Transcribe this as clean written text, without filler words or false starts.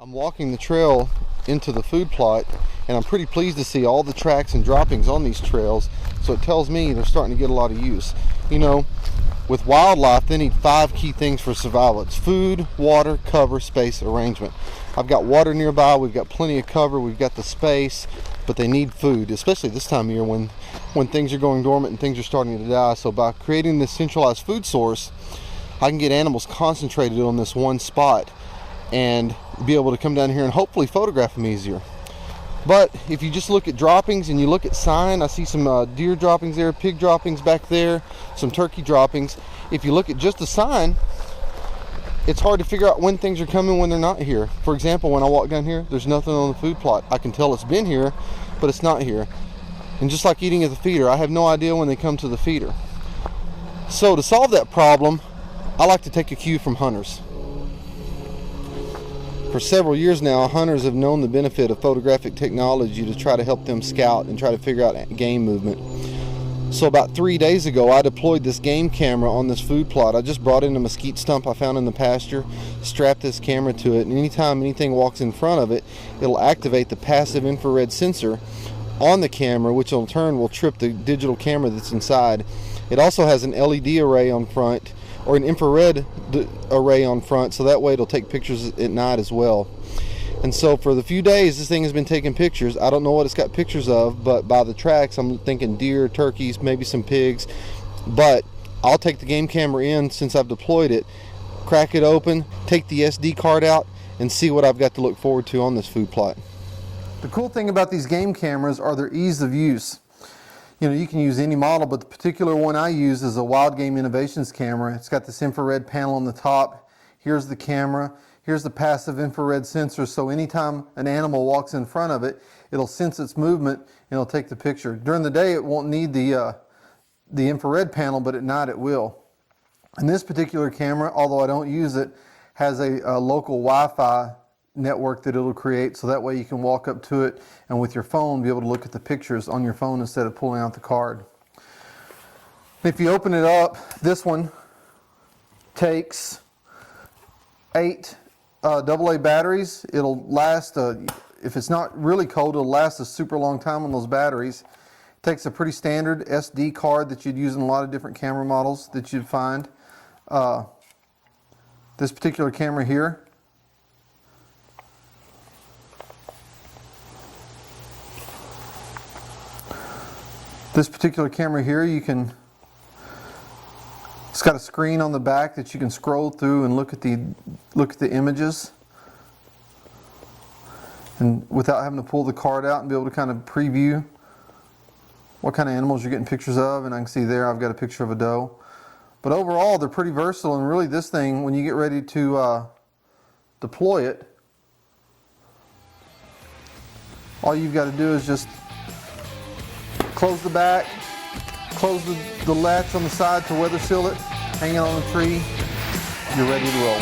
I'm walking the trail into the food plot, and I'm pretty pleased to see all the tracks and droppings on these trails, so it tells me they're starting to get a lot of use. You know, with wildlife, they need 5 key things for survival. It's food, water, cover, space, arrangement. I've got water nearby, we've got plenty of cover, we've got the space, but they need food, especially this time of year when things are going dormant and things are starting to die. So by creating this centralized food source, I can get animals concentrated on this one spot and be able to come down here and hopefully photograph them easier. But if you just look at droppings and you look at sign, I see some deer droppings there, pig droppings back there, some turkey droppings. If you look at just the sign, it's hard to figure out when things are coming, when they're not here. For example, when I walk down here, there's nothing on the food plot. I can tell it's been here, but it's not here. And just like eating at the feeder, I have no idea when they come to the feeder. So to solve that problem, I like to take a cue from hunters. For several years now, hunters have known the benefit of photographic technology to try to help them scout and try to figure out game movement. So about 3 days ago, I deployed this game camera on this food plot. I just brought in a mesquite stump I found in the pasture, strapped this camera to it, and anytime anything walks in front of it, it'll activate the passive infrared sensor on the camera, which in turn will trip the digital camera that's inside. It also has an LED array on front, or an infrared array on front, so that way it'll take pictures at night as well. And so for the few days this thing has been taking pictures. I don't know what it's got pictures of, but by the tracks I'm thinking deer, turkeys, maybe some pigs. But I'll take the game camera in since I've deployed it, crack it open, take the SD card out, and see what I've got to look forward to on this food plot. The cool thing about these game cameras are their ease of use. You know, you can use any model, but the particular one I use is a Wild Game Innovations camera. It's got this infrared panel on the top. Here's the camera. Here's the passive infrared sensor, so anytime an animal walks in front of it, it'll sense its movement and it'll take the picture. During the day, it won't need the infrared panel, but at night it will. And this particular camera, although I don't use it, has a local Wi-Fi network that it'll create, so that way you can walk up to it and with your phone be able to look at the pictures on your phone instead of pulling out the card. If you open it up, this one takes 8 AA batteries. It'll last, if it's not really cold, it'll last a super long time on those batteries. It takes a pretty standard SD card that you'd use in a lot of different camera models that you'd find. This particular camera here, it's got a screen on the back that you can scroll through and look at the images, and without having to pull the card out and be able to kind of preview what kind of animals you're getting pictures of. And I can see there I've got a picture of a doe. But overall, they're pretty versatile, and really this thing, when you get ready to deploy it, all you've got to do is just close the back, close the latch on the side to weather seal it, hang it on the tree, you're ready to roll.